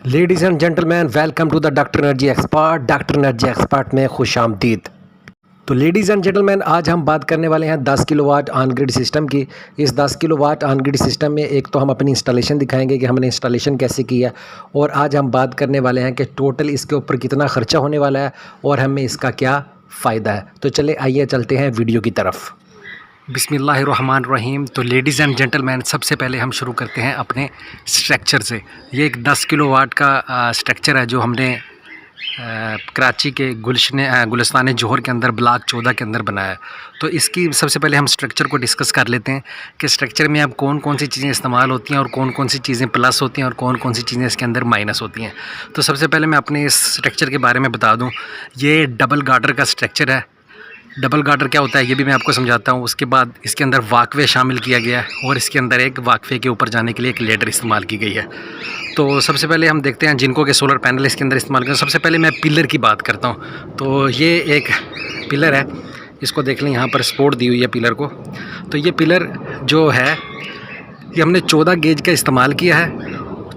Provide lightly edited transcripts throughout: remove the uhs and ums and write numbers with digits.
Ladies and gentleman, welcome to the doctor energy expert. Doctor energy expert में खुश आमदीद। तो लेडीज़ एंड जेंटलमैन, आज हम बात करने वाले हैं 10 किलोवाट ऑन ग्रिड सिस्टम की। इस 10 किलोवाट ऑन ग्रिड सिस्टम में एक तो हम अपनी इंस्टॉलेशन दिखाएंगे कि हमने इंस्टॉलेशन कैसे किया, और आज हम बात करने वाले हैं कि टोटल इसके ऊपर कितना ख़र्चा होने वाला है और हमें इसका क्या फ़ायदा है। तो चले आइए चलते हैं वीडियो की तरफ। बिस्मिल्लाहिर्रहमानिर्रहीम। तो लेडीज़ एंड जेंटलमैन, सबसे पहले हम शुरू करते हैं अपने स्ट्रक्चर से। ये एक 10 किलोवाट का स्ट्रक्चर है जो हमने कराची के गुलिस्तान जौहर के अंदर ब्लॉक 14 के अंदर बनाया है। तो इसकी सबसे पहले हम स्ट्रक्चर को डिस्कस कर लेते हैं कि स्ट्रक्चर में अब कौन कौन सी चीज़ें इस्तेमाल होती हैं और कौन कौन सी चीज़ें प्लस होती हैं और कौन कौन सी चीज़ें इसके अंदर माइनस होती हैं। तो सबसे पहले मैं अपने इस स्ट्रक्चर के बारे में बता दूँ। ये डबल गार्डर का स्ट्रक्चर है। डबल गार्डर क्या होता है ये भी मैं आपको समझाता हूँ। उसके बाद इसके अंदर वाकवे शामिल किया गया है और इसके अंदर एक वाकवे के ऊपर जाने के लिए एक लेडर इस्तेमाल की गई है। तो सबसे पहले हम देखते हैं जिनको के सोलर पैनल इसके अंदर इस्तेमाल करें। सबसे पहले मैं पिलर की बात करता हूँ। तो ये एक पिलर है, इसको देख लें, यहाँ पर सपोर्ट दी हुई है पिलर को। तो ये पिलर जो है ये हमने 14 गेज का इस्तेमाल किया है।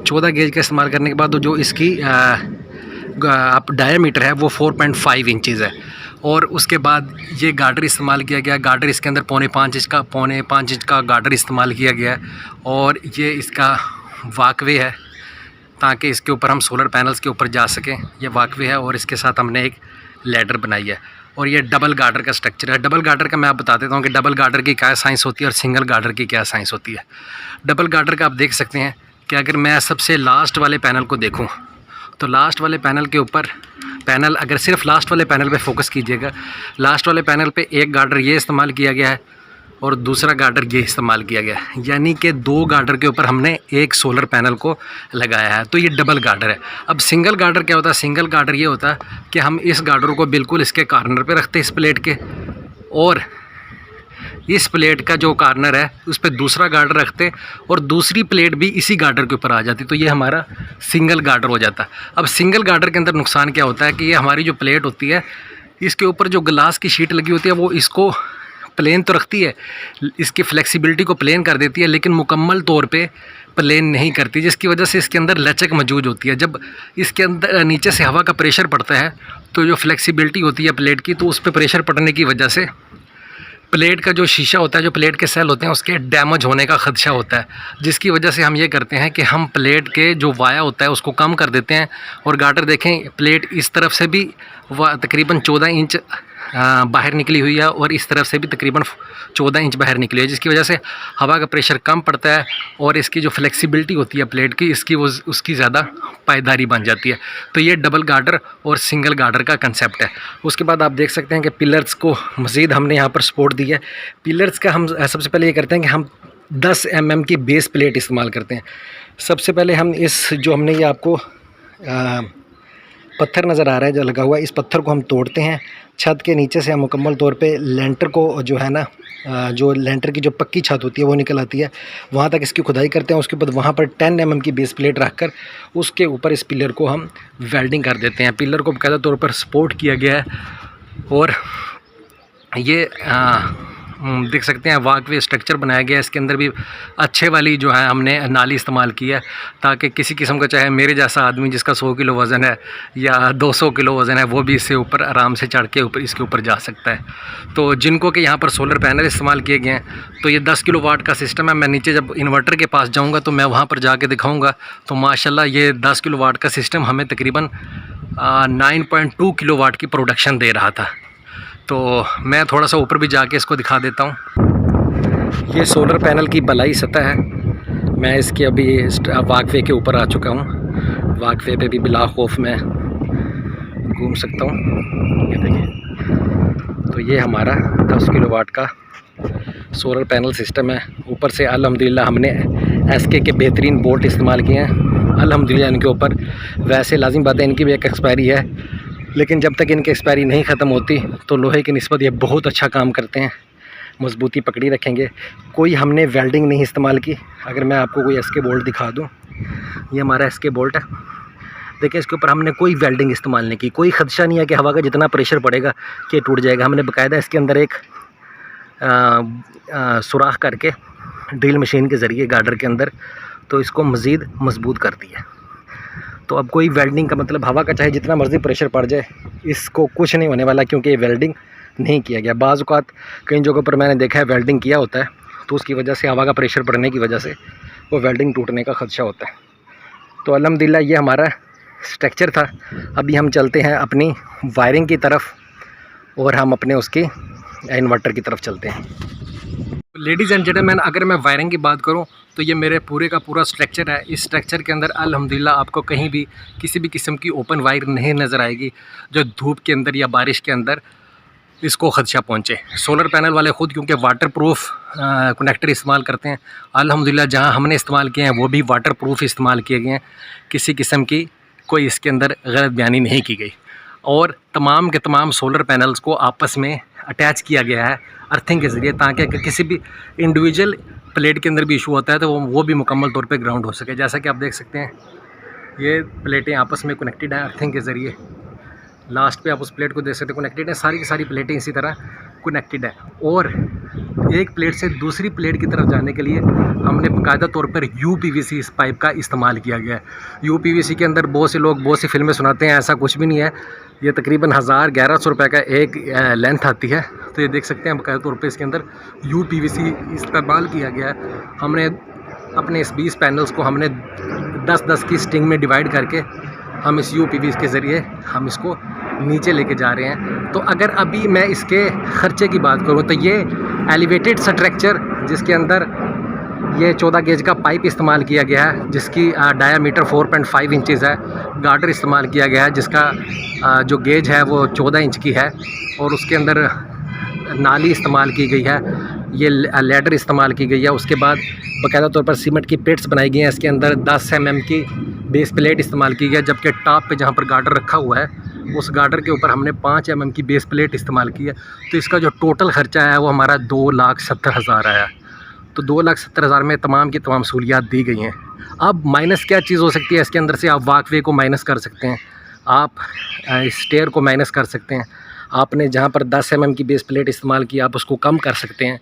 14 गेज का इस्तेमाल करने के बाद जो इसकी आप डायामीटर है वो 4.5 इंचज़ है। और उसके बाद ये गार्डर इस्तेमाल किया गया। गार्डर इसके अंदर पौने 5 इंच का गार्डर इस्तेमाल किया गया है। और ये इसका वाकवे है ताकि इसके ऊपर हम सोलर पैनल्स के ऊपर जा सकें। ये वाकवे है और इसके साथ हमने एक लैडर बनाई है। और ये डबल गार्डर का स्ट्रक्चर है। डबल गार्डर का मैं आप बता देता हूँ कि डबल गार्डर की क्या साइंस होती है और सिंगल गार्डर की क्या साइंस होती है। डबल गार्डर का आप देख सकते हैं कि अगर मैं सबसे लास्ट वाले पैनल को देखूँ तो लास्ट वाले पैनल के ऊपर अगर सिर्फ लास्ट वाले पैनल पे फोकस कीजिएगा, लास्ट वाले पैनल पे एक गार्डर ये इस्तेमाल किया गया है और दूसरा गार्डर ये इस्तेमाल किया गया है। यानी कि 2 गार्डर के ऊपर हमने एक सोलर पैनल को लगाया है। तो ये डबल गार्डर है। अब सिंगल गार्डर क्या होता है? सिंगल गार्डर ये होता है कि हम इस गार्डर को बिल्कुल इसके कॉर्नर पे रखते हैं, इस प्लेट के, और इस प्लेट का जो कॉर्नर है उस पर दूसरा गार्डर रखते और दूसरी प्लेट भी इसी गार्डर के ऊपर आ जाती। तो ये हमारा सिंगल गार्डर हो जाता। अब सिंगल गार्डर के अंदर नुकसान क्या होता है कि ये हमारी जो प्लेट होती है इसके ऊपर जो ग्लास की शीट लगी होती है वो इसको प्लेन तो रखती है, इसकी फ्लेक्सिबिलिटी को प्लेन कर देती है, लेकिन मुकम्मल तौर पे प्लेन नहीं करती, जिसकी वजह से इसके अंदर लचक मौजूद होती है। जब इसके अंदर नीचे से हवा का प्रेशर पड़ता है तो जो फ्लेक्सिबिलिटी होती है प्लेट की, तो उस पर प्रेशर पड़ने की वजह से प्लेट का जो शीशा होता है, जो प्लेट के सेल होते हैं, उसके डैमेज होने का ख़दशा होता है। जिसकी वजह से हम ये करते हैं कि हम प्लेट के जो वाया होता है उसको कम कर देते हैं। और गार्डर देखें, प्लेट इस तरफ से भी तकरीबन 14 इंच बाहर निकली हुई है और इस तरफ से भी तकरीबन 14 इंच बाहर निकली है, जिसकी वजह से हवा का प्रेशर कम पड़ता है और इसकी जो फ्लेक्सिबिलिटी होती है प्लेट की, उसकी ज़्यादा पायदारी बन जाती है। तो ये डबल गार्डर और सिंगल गार्डर का कंसेप्ट है। उसके बाद आप देख सकते हैं कि पिलर्स को मज़ीद हमने यहाँ पर सपोर्ट दी है। पिलर्स का हम सबसे पहले ये करते हैं कि हम 10 mm की बेस प्लेट इस्तेमाल करते हैं। सबसे पहले हम इस जो हमने ये आपको पत्थर नज़र आ रहा है जो लगा हुआ है, इस पत्थर को हम तोड़ते हैं। छत के नीचे से हम मुकम्मल तौर पे लेंटर को जो है ना, जो लेंटर की जो पक्की छत होती है वो निकल आती है, वहाँ तक इसकी खुदाई करते हैं। उसके बाद वहाँ पर 10 mm की बेस प्लेट रखकर उसके ऊपर इस पिलर को हम वेल्डिंग कर देते हैं। पिलर को बाकायदा तौर पर सपोर्ट किया गया है और ये देख सकते हैं वाकवे स्ट्रक्चर बनाया गया है। इसके अंदर भी अच्छे वाली जो है हमने नाली इस्तेमाल की है ताकि किसी किस्म का, चाहे मेरे जैसा आदमी जिसका 100 किलो वज़न है या 200 किलो वज़न है, वो भी इससे ऊपर आराम से चढ़ के इसके ऊपर जा सकता है। तो जिनको कि यहाँ पर सोलर पैनल इस्तेमाल किए गए हैं, तो ये 10 किलोवाट का सिस्टम है। मैं नीचे जब इन्वर्टर के पास जाऊँगा तो मैं वहाँ पर जाके दिखाऊँगा। तो माशाल्लाह ये 10 किलोवाट का सिस्टम हमें तकरीबन 9.2 किलोवाट की प्रोडक्शन दे रहा था। तो मैं थोड़ा सा ऊपर भी जाके इसको दिखा देता हूँ। ये सोलर पैनल की बलाई सतह है। मैं इसके अभी वाकवे के ऊपर आ चुका हूँ। वाकवे पे भी बिला खौफ में घूम सकता हूँ। ये देखिए, तो ये हमारा 10 किलोवाट का सोलर पैनल सिस्टम है। ऊपर से अल्हम्दुलिल्लाह हमने SK के बेहतरीन बोल्ट इस्तेमाल किए हैं। अल्हम्दुलिल्लाह इनके ऊपर, वैसे लाजिम बात है इनकी भी एक एक्सपायरी है, लेकिन जब तक इनकी एक्सपायरी नहीं ख़त्म होती तो लोहे की निस्बत ये बहुत अच्छा काम करते हैं, मजबूती पकड़ी रखेंगे। कोई हमने वेल्डिंग नहीं इस्तेमाल की। अगर मैं आपको कोई SK बोल्ट दिखा दूँ, ये हमारा SK बोल्ट है। देखिए, इसके ऊपर हमने कोई वेल्डिंग इस्तेमाल नहीं की। कोई ख़दशा नहीं है कि हवा का जितना प्रेशर पड़ेगा कि टूट जाएगा। हमने बाकायदा इसके अंदर एक सुराख करके ड्रिल मशीन के ज़रिए गार्डर के अंदर तो इसको मज़ीद मजबूत कर दिया। तो अब कोई वेल्डिंग का मतलब हवा का चाहे जितना मर्ज़ी प्रेशर पड़ जाए, इसको कुछ नहीं होने वाला, क्योंकि ये वेल्डिंग नहीं किया गया। बाज़ औक़ात कई जगहों पर मैंने देखा है वेल्डिंग किया होता है, तो उसकी वजह से हवा का प्रेशर पड़ने की वजह से वो वेल्डिंग टूटने का ख़दशा होता है। तो अल्हम्दुलिल्लाह ये हमारा स्ट्रक्चर था। अभी हम चलते हैं अपनी वायरिंग की तरफ और हम अपने उसके इन्वर्टर की तरफ चलते हैं। लेडीज़ एंड जेंटलमैन, अगर मैं वायरिंग की बात करूं तो ये मेरे पूरे का पूरा स्ट्रक्चर है। इस स्ट्रक्चर के अंदर अल्हम्दुलिल्लाह आपको कहीं भी किसी भी किस्म की ओपन वायर नहीं नज़र आएगी जो धूप के अंदर या बारिश के अंदर इसको ख़दशा पहुंचे। सोलर पैनल वाले ख़ुद क्योंकि वाटर प्रूफ कनेक्टर इस्तेमाल करते हैं। अल्हम्दुलिल्लाह जहां हमने इस्तेमाल किए हैं वो भी वाटर प्रूफ इस्तेमाल किए गए हैं, किसी किस्म की कोई इसके अंदर गलत बयानी नहीं की गई। और तमाम के तमाम सोलर पैनल्स को आपस में अटैच किया गया है अर्थिंग के ज़रिए, ताकि अगर किसी भी इंडिविजुअल प्लेट के अंदर भी इशू होता है तो वो भी मुकम्मल तौर पे ग्राउंड हो सके। जैसा कि आप देख सकते हैं ये प्लेटें आपस में कनेक्टेड हैं अर्थिंग के ज़रिए। लास्ट पे आप उस प्लेट को देख सकते हैं कनेक्टेड है, सारी की सारी प्लेटें इसी तरह कनेक्टेड है। और एक प्लेट से दूसरी प्लेट की तरफ जाने के लिए हमने बाकायदा तौर पर UPVC इस पाइप का इस्तेमाल किया गया है। UPVC के अंदर बहुत से लोग बहुत सी फिल्में सुनाते हैं, ऐसा कुछ भी नहीं है। ये तकरीबन 1000-1100 रुपये का एक लेंथ आती है। तो ये देख सकते हैं बाकायदा तौर पर इसके अंदर UPVC इस्तेमाल किया गया है। हमने अपने इस 20 पैनल्स को हमने 10-10 की स्ट्रिंग में डिवाइड करके हम इस UPVC के ज़रिए हम इसको नीचे लेके जा रहे हैं। तो अगर अभी मैं इसके ख़र्चे की बात करूं तो ये एलिवेटेड स्ट्रक्चर जिसके अंदर ये 14 गेज का पाइप इस्तेमाल किया गया है, जिसकी डायामीटर 4.5 इंचज़ है। गार्डर इस्तेमाल किया गया है जिसका जो गेज है वो 14 इंच की है। और उसके अंदर नाली इस्तेमाल की गई है, ये लैडर इस्तेमाल की गई है। उसके बाद बाकायदा तौर पर सीमेंट की पेट्स बनाई गई हैं। इसके अंदर 10 mm की बेस प्लेट इस्तेमाल की गई है, जबकि टॉप पे जहाँ पर गार्डर रखा हुआ है उस गार्डर के ऊपर हमने 5 mm की बेस प्लेट इस्तेमाल की है। तो इसका जो टोटल ख़र्चा है वो हमारा 2,70,000 आया। तो 2,70,000 में तमाम की तमाम सहूलियात दी गई हैं। अब माइनस क्या चीज़ हो सकती है इसके अंदर से? आप वॉकवे को माइनस कर सकते हैं, आप स्टेयर को माइनस कर सकते हैं। आपने जहाँ पर 10 mm की बेस प्लेट इस्तेमाल की आप उसको कम कर सकते हैं।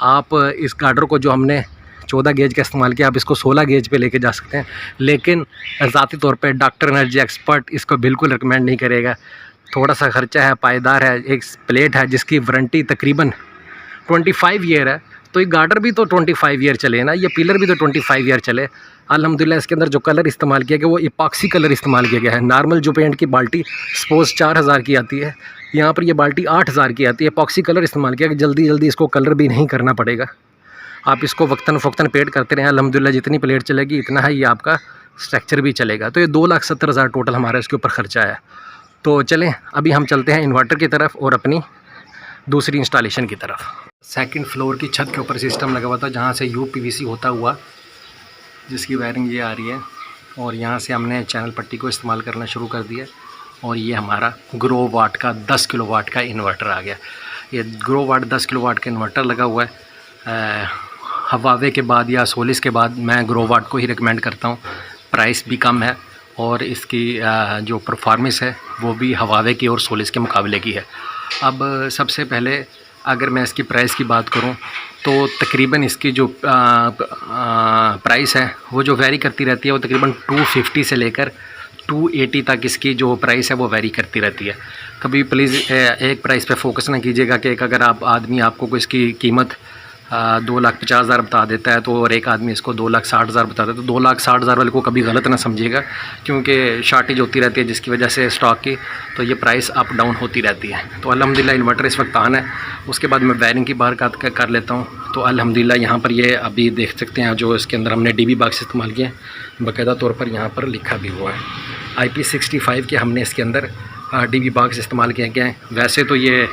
आप इस गार्डर को जो हमने 14 गेज का इस्तेमाल किया आप इसको 16 गेज पे लेके जा सकते हैं। लेकिन ज़ाती तौर पे डॉक्टर एनर्जी एक्सपर्ट इसको बिल्कुल रिकमेंड नहीं करेगा। थोड़ा सा ख़र्चा है, पायदार है। एक प्लेट है जिसकी वारंटी तकरीबन 25 ईयर है, तो ये गार्डर भी तो 25 ईयर चले ना, ये पिलर भी तो 25 ईयर चले। अल्हम्दुलिल्लाह इसके अंदर जो कलर इस्तेमाल किया गया वो इपॉक्सी कलर इस्तेमाल किया गया है। नॉर्मल जो पेंट की बाल्टी सपोज़ 4000 की आती है, यहाँ पर ये बाल्टी 8000 की आती है। इपॉक्सी कलर इस्तेमाल किया कि जल्दी जल्दी इसको कलर भी नहीं करना पड़ेगा। आप इसको वक्तन फ़ौक्तन पेंट करते रहें, अल्हम्दुलिल्लाह जितनी प्लेट चलेगी इतना ही ये आपका स्ट्रक्चर भी चलेगा। तो ये 2,70,000 टोटल हमारा इसके ऊपर ख़र्चा है। तो चलें अभी हम चलते हैं इन्वर्टर की तरफ और अपनी दूसरी इंस्टॉलेशन की तरफ। सेकंड फ्लोर की छत के ऊपर सिस्टम लगा हुआ था जहाँ से UPVC होता हुआ जिसकी वायरिंग ये आ रही है, और यहाँ से हमने चैनल पट्टी को इस्तेमाल करना शुरू कर दिया। और ये हमारा ग्रो वाट का 10 किलोवाट का इन्वर्टर आ गया। ये ग्रो वाट 10 किलोवाट का इन्वर्टर लगा हुआ है। हवावे के बाद या सोलिस के बाद मैं ग्रो वाट को ही रिकमेंड करता हूँ। प्राइस भी कम है और इसकी जो परफॉर्मेंस है वो भी हवावे की और सोलिस के मुकाबले की है। अब सबसे पहले अगर मैं इसकी प्राइस की बात करूं तो तकरीबन इसकी जो प्राइस है वो जो वेरी करती रहती है वो तकरीबन 250 से लेकर 280 तक इसकी जो प्राइस है वो वेरी करती रहती है। कभी प्लीज़ एक प्राइस पे फोकस ना कीजिएगा कि एक अगर आप आदमी आपको कोई इसकी कीमत 2,50,000 बता देता है तो और एक आदमी इसको 2,60,000 बताता है, तो 2,60,000 वाले को कभी गलत ना समझिएगा, क्योंकि शॉर्टेज होती रहती है जिसकी वजह से स्टॉक की, तो ये प्राइस अप डाउन होती रहती है। तो अल्हम्दुलिल्लाह इन्वर्टर इस वक्त ऑन है। उसके बाद मैं वायरिंग की बात कर लेता हूँ। तो अल्हम्दुलिल्लाह यहाँ पर ये अभी देख सकते हैं जो इसके अंदर हमने DB बॉक्स इस्तेमाल किए हैं, बाकायदा तौर पर यहाँ पर लिखा भी हुआ है IP65 के हमने इसके अंदर DB बॉक्स इस्तेमाल किए गए हैं। वैसे तो ये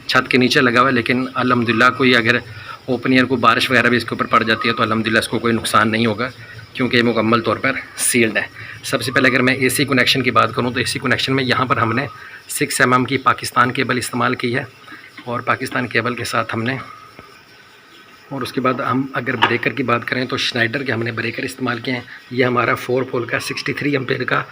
छत के नीचे लगा हुआ है, लेकिन अल्हम्दुलिल्लाह कोई अगर ओपन एयर को बारिश वगैरह भी इसके ऊपर पड़ जाती है तो अल्हम्दुलिल्लाह इसको कोई नुकसान नहीं होगा, क्योंकि ये मुकम्मल तौर पर सील्ड है। सबसे पहले अगर मैं AC कनेक्शन की बात करूं तो AC कनेक्शन में यहाँ पर हमने 6 mm की पाकिस्तान केबल इस्तेमाल की है, और पाकिस्तान केबल के साथ हमने, और उसके बाद हम अगर ब्रेकर की बात करें तो श्नाइडर के हमने ब्रेकर इस्तेमाल किए हैं। ये हमारा 4 पोल का 63 एम्पेयर का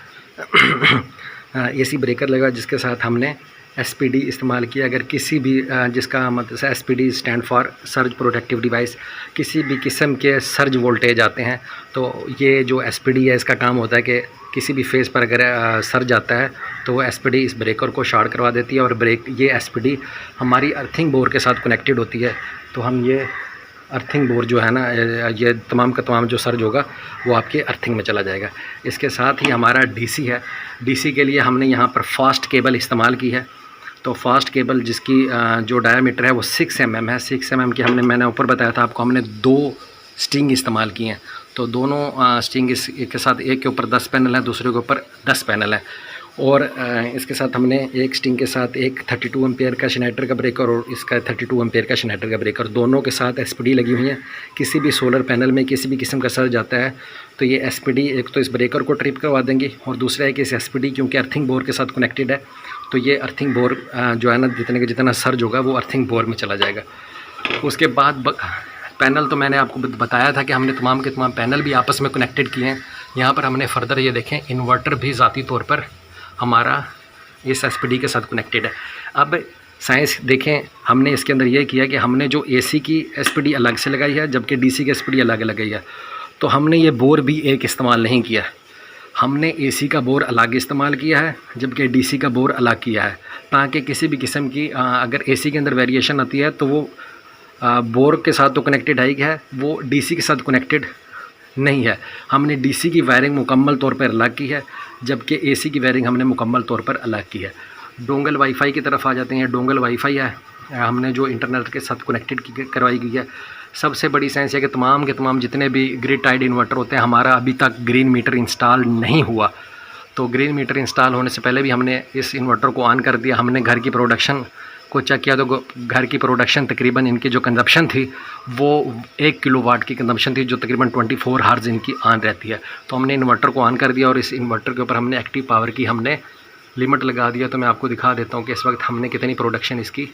AC ब्रेकर लगा, जिसके साथ हमने SPD इस्तेमाल किया। अगर किसी भी जिसका मतलब SPD stand for surge protective device, किसी भी किस्म के सर्ज वोल्टेज आते हैं तो ये जो SPD है इसका काम होता है कि किसी भी फेज़ पर अगर सर जाता है तो वो एसपीडी इस ब्रेकर को शॉर्ट करवा देती है और ये एसपीडी हमारी अर्थिंग बोर के साथ कनेक्टेड होती है। तो हम ये अर्थिंग बोर जो है ना, ये तमाम का तमाम जो सर्ज होगा वो आपके अर्थिंग में चला जाएगा। इसके साथ ही हमारा डीसी है। डीसी के लिए हमने यहाँ पर फास्ट केबल इस्तेमाल की है। तो फास्ट केबल जिसकी जो डायामीटर है वो 6 mm है। 6 mm की मैंने ऊपर बताया था आपको, हमने 2 स्टिंग इस्तेमाल किए हैं। तो दोनों स्टिंग के साथ एक के ऊपर 10 पैनल है, दूसरे के ऊपर 10 पैनल है। और इसके साथ हमने एक स्टिंग के साथ एक 32 एम्पेयर का शनाइटर का ब्रेकर और इसका 32 एम्पेयर का शनाइटर का ब्रेकर, दोनों के साथ एसपीडी लगी हुई है। किसी भी सोलर पैनल में किसी भी किस्म का सर्ज जाता है तो ये एसपीडी एक तो इस ब्रेकर को ट्रिप करवा देंगी और दूसरा है कि इस एसपीडी क्योंकि अर्थिंग बोर के साथ कनेक्टेड है तो ये अर्थिंग बोर जो है ना, जितना सर्ज होगा वो अर्थिंग बोर में चला जाएगा। उसके बाद पैनल तो मैंने आपको बताया था कि हमने तमाम के तमाम पैनल भी आपस में कनेक्टेड किए हैं। यहाँ पर हमने फर्दर ये देखें इन्वर्टर भी ज़ाती तौर पर हमारा इस एसपीडी के साथ कनेक्टेड है। अब साइंस देखें, हमने इसके अंदर ये किया कि हमने जो एसी की एसपीडी अलग से लगाई है जबकि डीसी की एसपीडी अलग लगाई है। तो हमने ये बोर भी एक इस्तेमाल नहीं किया, हमने एसी का बोर अलग इस्तेमाल किया है जबकि डीसी का बोर अलग किया है, ताकि किसी भी किस्म की अगर एसी के अंदर वेरिएशन आती है तो वो बोर के साथ तो कनेक्टेड है, वो डीसी के साथ कनेक्टेड नहीं है। हमने डीसी की वायरिंग मुकम्मल तौर पर अलग की है जबकि एसी की वायरिंग हमने मुकम्मल तौर पर अलग की है। डोंगल वाईफाई की तरफ आ जाते हैं। डोंगल वाईफाई है हमने जो इंटरनेट के साथ कनेक्टेड करवाई गई है। सबसे बड़ी साइंस है कि तमाम के तमाम जितने भी ग्रिड टाइड इन्वर्टर होते हैं हमारा अभी तक ग्रीन मीटर इंस्टॉल नहीं हुआ। तो ग्रीन मीटर इंस्टॉल होने से पहले भी हमने इस इन्वर्टर को ऑन कर दिया। हमने घर की प्रोडक्शन को चेक किया तो घर की प्रोडक्शन तकरीबन इनकी जो कंजप्शन थी वो 1 किलोवाट की कंजप्शन थी, जो तकरीबन 24 हार्ज इनकी ऑन रहती है। तो हमने इन्वर्टर को ऑन कर दिया और इस इन्वर्टर के ऊपर हमने एक्टिव पावर की हमने लिमिट लगा दिया। तो मैं आपको दिखा देता हूँ कि इस वक्त हमने कितनी प्रोडक्शन इसकी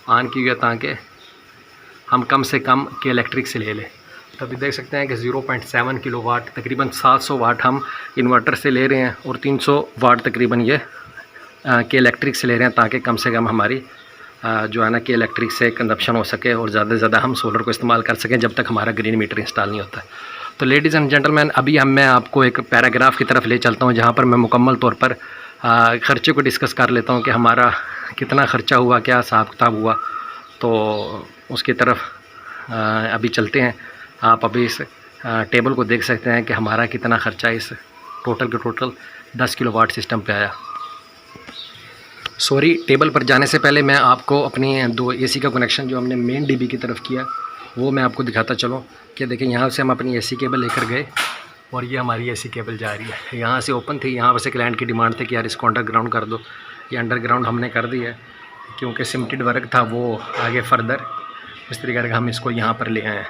ऑन की हुई है ताकि हम कम से कम के इलेक्ट्रिक से ले लें। तो अभी देख सकते हैं कि 0.7 किलोवाट तकरीबन 700 वाट हम इन्वर्टर से ले रहे हैं और 300 वाट तकरीबन ये के इलेक्ट्रिक से ले रहे हैं ताकि कम से कम हमारी जो है ना कि इलेक्ट्रिक से कंजप्शन हो सके और ज़्यादा से ज़्यादा हम सोलर को इस्तेमाल कर सकें जब तक हमारा ग्रीन मीटर इंस्टॉल नहीं होता। तो लेडीज़ एंड जेंटलमैन, अभी मैं आपको एक पैराग्राफ की तरफ ले चलता हूँ जहाँ पर मैं मुकम्मल तौर पर ख़र्चे को डिस्कस कर लेता हूँ कि हमारा कितना ख़र्चा हुआ, क्या हिसाब किताब हुआ। तो उसकी तरफ अभी चलते हैं। आप अभी इस टेबल को देख सकते हैं कि हमारा कितना ख़र्चा इस टोटल 10 किलोवाट सिस्टम पे आया। सॉरी, टेबल पर जाने से पहले मैं आपको अपनी 2 एसी का कनेक्शन जो हमने मेन डीबी की तरफ किया वो मैं आपको दिखाता चलूँ कि देखें यहाँ से हम अपनी एसी केबल लेकर गए और ये हमारी एसी केबल जा रही है। यहाँ से ओपन थी, यहाँ से क्लाइंट की डिमांड थी कि यार इसको अंडरग्राउंड कर दो। ये अंडरग्राउंड हमने कर दिया है क्योंकि सिमटेड वर्क था वो आगे फर्दर इस तरीके का हम इसको यहाँ पर ले आए हैं।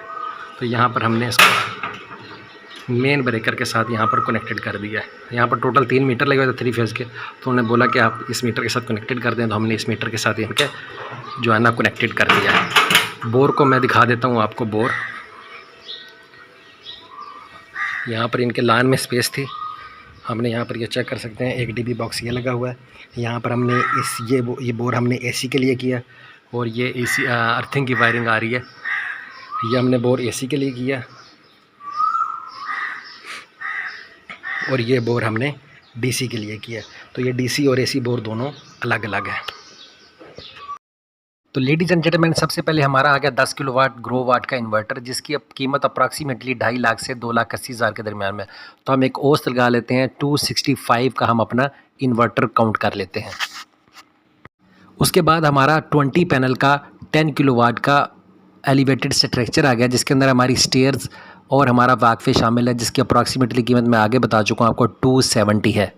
तो यहाँ पर हमने इसको मेन ब्रेकर के साथ यहाँ पर कनेक्टेड कर दिया है। यहाँ पर टोटल 3 मीटर लगे हुए थे 3 फेज़ के, तो उन्होंने बोला कि आप इस मीटर के साथ कनेक्टेड कर दें, तो हमने इस मीटर के साथ इनके जो है ना कनेक्टेड कर दिया है। बोर को मैं दिखा देता हूँ आपको। बोर यहाँ पर इनके लाइन में स्पेस थी, हमने यहाँ पर ये चेक कर सकते हैं। एक डीबी बॉक्स ये लगा हुआ है। यहाँ पर हमने ये बोर हमने एसी के लिए किया और ये एसी अर्थिंग की वायरिंग आ रही है। ये हमने बोर एसी के लिए किया और ये बोर हमने डीसी के लिए किया। तो ये डीसी और एसी बोर दोनों अलग अलग है। तो लेडीज़ एंड जेंटलमैन, सबसे पहले हमारा आ गया 10 किलोवाट ग्रो वाट का इन्वर्टर, जिसकी अब कीमत अप्रॉक्सीमेटली 2.5 लाख से 2,80,000 के दरमियान में। तो हम एक औसत लगा लेते हैं 265 का हम अपना इन्वर्टर काउंट कर लेते हैं। उसके बाद हमारा 20 पैनल का 10 किलोवाट का एलिवेटेड स्ट्रक्चर आ गया, जिसके अंदर हमारी स्टेयर्स और हमारा वाकफ़े शामिल है, जिसकी अप्रॉक्सीमेटली कीमत मैं आगे बता चुका हूँ आपको 270 है।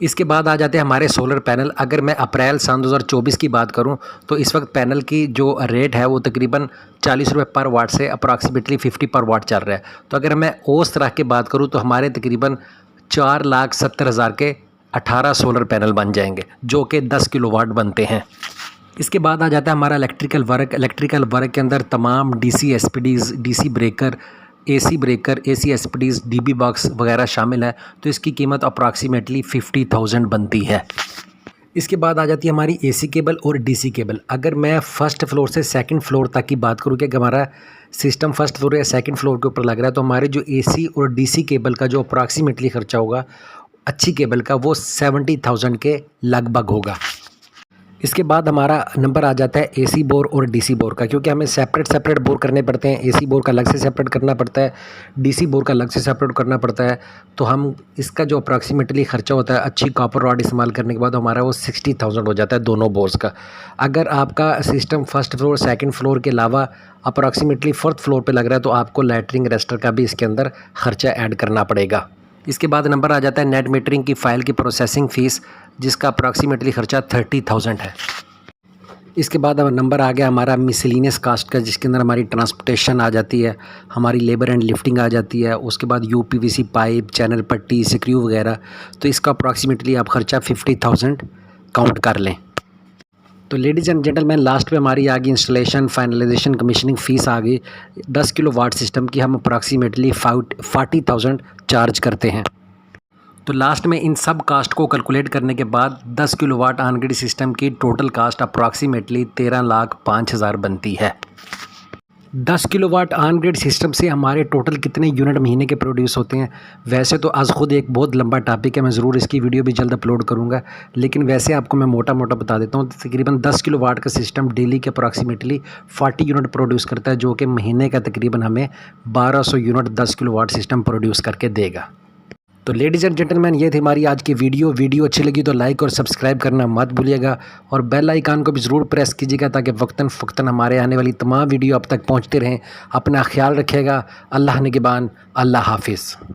इसके बाद आ जाते हैं हमारे सोलर पैनल। अगर मैं अप्रैल सन 2024 की बात करूं तो इस वक्त पैनल की जो रेट है वो तकरीबन 40 रुपये पर वाट से अप्रॉक्सीमेटली 50 पर वाट चल रहा है। तो अगर मैं औसत रख के बात करूं तो हमारे तकरीबन 4,70,000 के 18 सोलर पैनल बन जाएंगे, जो कि 10 किलोवाट बनते हैं। इसके बाद आ जाता है हमारा इलेक्ट्रिकल वर्क के अंदर तमाम DC SPDs, DC breaker, AC breaker, AC SPDs, DB box वगैरह शामिल है। तो इसकी कीमत अप्रॉक्सीमेटली 50,000 बनती है। इसके बाद आ जाती है हमारी एसी केबल और डीसी केबल। अगर मैं फ़र्स्ट फ्लोर से सेकंड फ्लोर तक की बात करूँ कि हमारा सिस्टम फर्स्ट फ्लोर या सेकंड फ्लोर के ऊपर लग रहा है, तो हमारे जो एसी और डीसी केबल का जो अप्रॉक्सीमेटली ख़र्चा होगा अच्छी केबल का वो 70,000 के लगभग होगा। इसके बाद हमारा नंबर आ जाता है एसी बोर और डीसी बोर का, क्योंकि हमें सेपरेट बोर करने पड़ते हैं। एसी बोर का अलग से सेपरेट करना पड़ता है, डीसी बोर का अलग से सेपरेट करना पड़ता है। तो हम इसका जो अप्रॉक्सीमेटली ख़र्चा होता है अच्छी कॉपर रॉड इस्तेमाल करने के बाद हमारा वो 60,000 हो जाता है दोनों बोर्स का। अगर आपका system first floor second floor के अलावा अप्रॉक्सीमेटली फोर्थ फ्लोर पे लग रहा है तो आपको लैटरिंग रेस्टर का भी इसके अंदर ख़र्चा ऐड करना पड़ेगा। इसके बाद नंबर आ जाता है नेट मीटरिंग की फ़ाइल की प्रोसेसिंग फ़ीस, जिसका अप्रॉक्सीमेटली ख़र्चा 30,000 है। इसके बाद अब नंबर आ गया हमारा मिसलिनियस कास्ट का, जिसके अंदर हमारी ट्रांसपोर्टेशन आ जाती है, हमारी लेबर एंड लिफ्टिंग आ जाती है, उसके बाद यूपीवीसी पाइप, चैनल पट्टी, स्क्रू वगैरह। तो इसका अप्रॉक्सीमेटली आप ख़र्चा 50,000 काउंट कर लें। तो लेडीज़ एंड जेंटलमैन, लास्ट पे हमारी आ गई इंस्टॉलेशन, फाइनलाइजेशन, कमीशनिंग फ़ीस आ गई 10 किलो वाट सिस्टम की। हम अप्रॉक्सीमेटली 40,000 चार्ज करते हैं। तो लास्ट में इन सब कास्ट को कैलकुलेट करने के बाद 10 kilo watt on grid system की टोटल कास्ट अप्रॉक्सीमेटली 13,05,000 बनती है। 10 kilo watt on grid system से हमारे टोटल कितने यूनिट महीने के प्रोड्यूस होते हैं? वैसे तो आज खुद एक बहुत लंबा टॉपिक है, मैं ज़रूर इसकी वीडियो भी जल्द अपलोड करूंगा, लेकिन वैसे आपको मैं मोटा मोटा बता देता हूँ। तकरीबन 10 किलो वाट का सिस्टम डेली के अप्रॉक्सीमेटली 40 यूनिट प्रोड्यूस करता है, जो कि महीने का तकरीबन हमें 1200 unit 10 kilo watt system produce करके देगा। तो लेडीज़ एंड जेंटलमैन, ये थी हमारी आज की वीडियो अच्छी लगी तो लाइक और सब्सक्राइब करना मत भूलिएगा, और बेल आइकन को भी ज़रूर प्रेस कीजिएगा ताकि वक्तन फ़क्तन हमारे आने वाली तमाम वीडियो आप तक पहुंचते रहें। अपना ख्याल रखिएगा। अल्लाह निगहबान। अल्लाह हाफिज़।